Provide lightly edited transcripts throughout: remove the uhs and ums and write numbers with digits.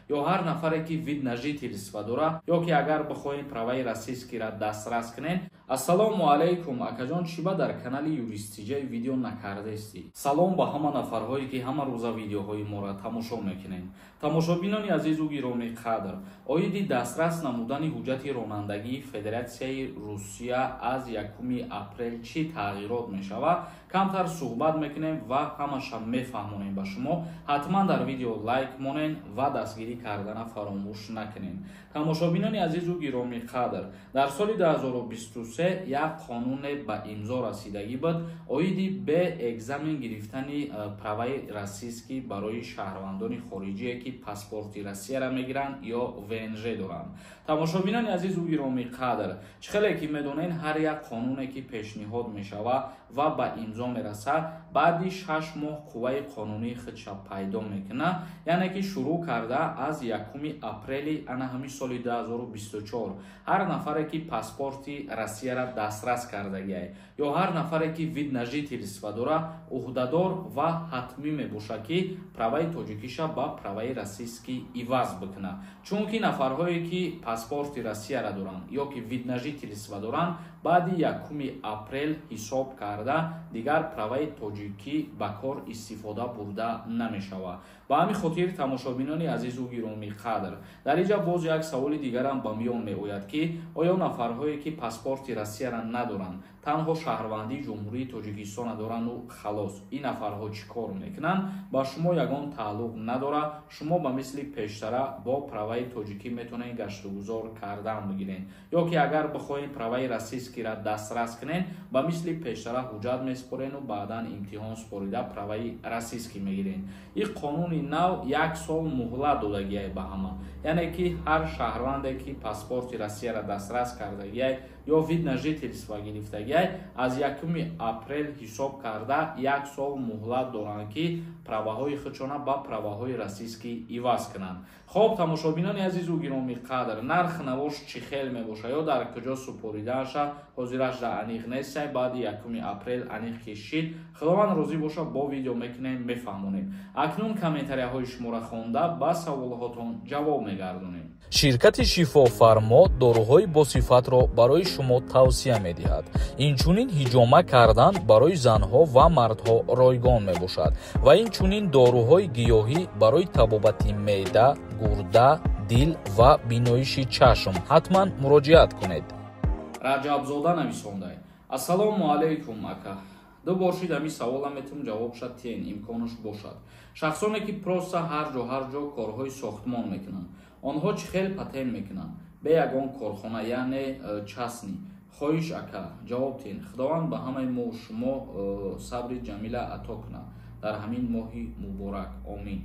ё ҳар нафаре ки вид на жителство дора ё ки агар бихоҳем праваи российскиро дастрас кунем. Ассалому алайкум акаҷон, чиба дар канали юристиҷаи видео накардести? Салом ба ҳама нафарҳое ки ҳама рӯза видеоҳои моро тамошо мекунем. Тамошобинони азизу гиромӣ қадр, оиди дастрас намудани ҳуҷҷати ронандагии Федератсияи Русия аз 1 апрел чӣ тағйирот мешавад? Камтар суҳбат мекунем ва ҳамаша мефаҳмонем ба шумо. Ҳатман дар видео лайк монен ва дастгирӣ кардана фаромӯш накунем. Тамошобинони азизу гиромӣ қадр, дар соли 2023 як қонуне ба имзо расидагӣ буд, оиди бе экзамен гирифтани праваи российскӣ барои шаҳрвандони хориҷие ки паспорти Россияро мегиранд ё ВНЖ доранд. Тамошобинони азизу гиромӣ қадр, чӣ хеле ки медонед, ҳар як қонуне ки пешниҳод мешавад ва ба имзо мерасад, баъди 6 моҳ қувваи қонунии худша пайдо мекунад, яъне ки шурӯъ карда аз 1 апрели ана ҳамин соли 2024 ҳар нафаре ки паспорти Россияро дастрас кардагиай ё ҳар нафаре ки вид на жительство дора, уҳдадор ва ҳатмӣ мебошад ки праваи тоҷикиша ба праваи российскӣ иваз бикунад. Чунки нафарҳое ки паспорти Россияро доранд ё ки вид на жительство доранд, баъди 1 апрел ҳисоб карда дигар праваи тоҷикӣ ба кор истифода бурда намешавад. Ба ҳамин хотир тамошобинони азизу гиромӣ қадр, дар инҷа боз як саволи дигарам ба миён меояд ки оё нафарҳое ки паспорти Россияро надоранд, танҳо шаҳрвандии ҷумҳурии Тоҷикистоно дорану халос, ин нафарҳо чӣ кор мекунанд? Ба шумо ягон тааллуқ надорад. Шумо ба мисли пештара бо праваи тоҷикӣ метавонед гаштугузор кардан бигиред, ё ки агар бихоҳед праваи российскиро дастрас кунед, ба мисли пештара ҳуҷҷат месупорену баъдан имтиҳон супорида праваи российскӣ мегиред. ин қонуни нав 1 сол муҳлат додагиай ба ҳама, яъне ки ҳар шаҳрванде ки паспорти Россияро дастрас кардагиай ё вид на жительство гирифтагиай, аз 1 апрел ҳисоб карда 1 сол муҳлат доранд ки праваҳои худшона ба праваҳои российскӣ иваз кунанд. Хоб, тамошобинони азизу гиромӣ қадр, нарх навош чӣ хел мебошад ё дар куҷо супоридаша, ҳозираш дар аниқ нестай, баъди 1 апрел аниқ кишид. Худованд розӣ боша, бо видео мекунем, мефаҳмонем. Акнун комментарияҳои шуморо хонда ба саволҳотон ҷавоб мегардонем. ширкати шифофармо доруҳои босифатро барои шумо тавсия медиҳад. Инчунин ҳиҷома кардан барои занҳо ва мардҳо ройгон мебошад ва инчунин доруҳои гиёҳӣ барои табобати меъда, гурда, дил ва биноиши чашм. Ҳатман муроҷиат кунед. Раҷабзода нависондай. Ассалому алайкум ака. Ду бошид ҳамин савола метавон ҷавобша тен имконаш бошад. Шахсоне ки просто ҳар ҷо корҳои сохтмон мекунанд, онҳо чӣ хел патент мекунанд бе ягон корхона, яъне частни? Хоҳиш ака, ҷавоб тен. Худованд ба ҳамаи мо шумо сабри ҷамила ато кунад дар ҳамин моҳи муборак. Омин.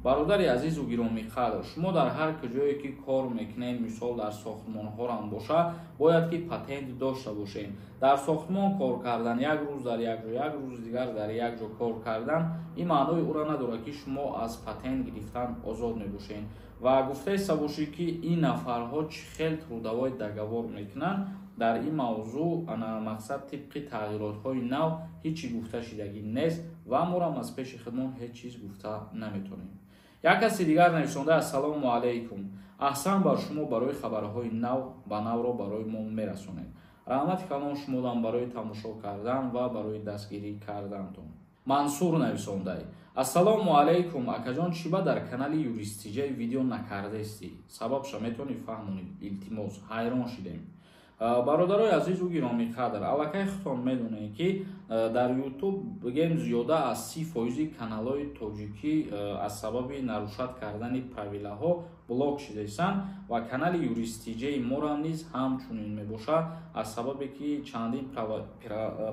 Бародари азизу гиромӣ қадр, шумо дар ҳар куҷое ки кор мекунед, мисол дар сохтмонҳорам бошад, бояд ки патент дошта бошед. Дар сохтмон кор кардан, як рӯз дар як ҷо, як рӯз дигар дар як ҷо кор кардан, ин маънои уро надорад ки шумо аз патент гирифтан озод мебошед. Ва гуфтаиста бошед ки ин нафарҳо чӣ хел трудовой договор мекунанд. Дар ин мавзӯъ мақсад тибқи тағйиротҳои нав ҳичи гуфта шидагӣ нест ва морам аз пеши худмон ҳеҷ чиз гуфта наметавонем. Як каси дигар нависонда: ассалому алайкум. Аҳсан бар шумо барои хабарҳои нав ба навро барои мо мерасонед. Раҳмати калон шумодан барои тамошо кардан ва барои дастгирӣ кардантон. Мансур нависондай. Ассалому алайкум акаҷон, чиба дар канали юристиҷаи видео накардести? Сабабша метавонӣ фаҳмонед? Илтимос, ҳайрон шидем. Бародарои азизу гиромӣ қадр, аллакай худтон медонед ки дар YouTube бигем зиёда аз 30% каналҳои тоҷикӣ аз сабаби нарушад кардани правилаҳо блок шидаистанд ва канали юристиҷаи мора низ ҳамчунин мебошад, аз сабабе ки чандин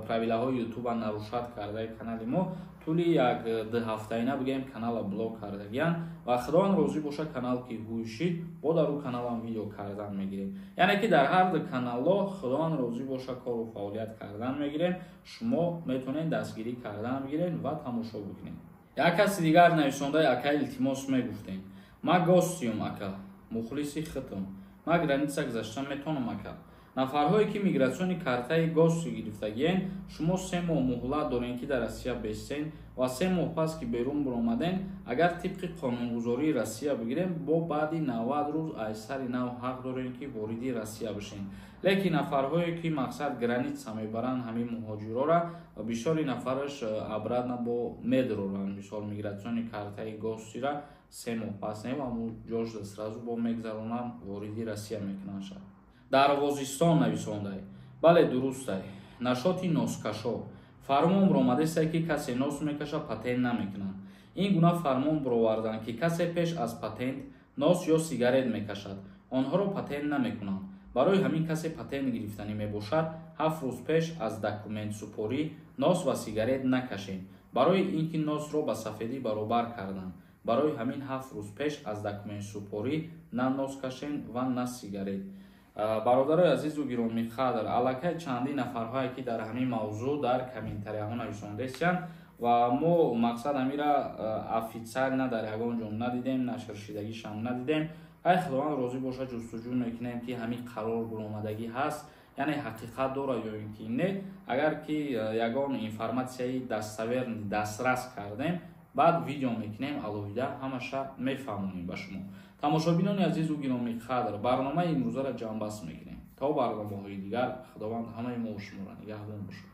правилаҳои YouTube нарушад кардаи канали мо тӯли як 2 ҳафтаина бигем канала блок кардагиянд ва худованд розӣ боша, канал ки ҳуйшид бо дар ӯ каналам видео кардан мегирем. Яъне ки дар ҳар ду каналҳо худованд розӣ боша кору фаъолият кардан мегирем. Шумо метавонед дастгирӣ кардан бигиред ва тамошо бикунед. Як каси дигар нависондаи ака илтимос мегуфтем. Ма гостиюм ака, мухлиси худтум. Ма граница гузашта метавонам ака. нафарҳое ки мигратсиони картаи госу гирифтагиен, шумо 3 моҳ муҳлат доред ки дар Россия бесен ва 3 моҳ пас ки берун биромаден, агар тибқи қонунгузории Россия бигирем, бо баъди 90 рӯз аз сари нав ҳақ дорем ки вориди Россия бишем. лекин нафарҳое ки мақсад граница мебаранд ҳамин муҳоҷирора ва бисёри нафараш обратно бо медроранд, мисол мигратсиони картаи госира 3 моҳ пас не ва ҷошда сразу бо мегзаронанд, вориди Россия мекунанд шад. Дарвозистон нависондай. Бале дурустай. Нашоти носкашо. Фармон ромадестай ки касе нос мекаша патент намекунанд. Ин гуна фармон бироварданд ки касе пеш аз патент нос ё сигарет мекашад, онҳоро патент намекунанд. барои ҳамин касе патент гирифтанӣ мебошад 7 рӯз пеш аз документсупорӣ нос ва сигарет накашед. барои ин ки носро ба сафедӣ баробар карданд, барои ҳамин 7 рӯз пеш аз документсупорӣ на нос кашен ва на сигарет. бародарои азизу гиромӣ қадр, аллакай чандин нафарҳое ки дар ҳамин мавзӯъ дар комментарияҳо нависондастанд ва мо мақсад амира официал на дар ягон ҷо надидем, нашршидагишам надидем. ай худованд розӣ боша ҷустуҷӯ мекунем ки ҳамин қарор биромадагӣ ҳаст, яъне ҳақиқат дорад ё ин ки не. агар ки ягон информатсияи даставерни дастрас кардем, баъд видео мекунем, алоҳида ҳамаша мефаҳмонем ба шумо. тамошобинони азизу гиромӣ қадр, барномаи имрӯзаро ҷамъбаст мекунем. то барномаҳои дигар, худованд ҳамаи мо шуморо нигаҳбон бошад.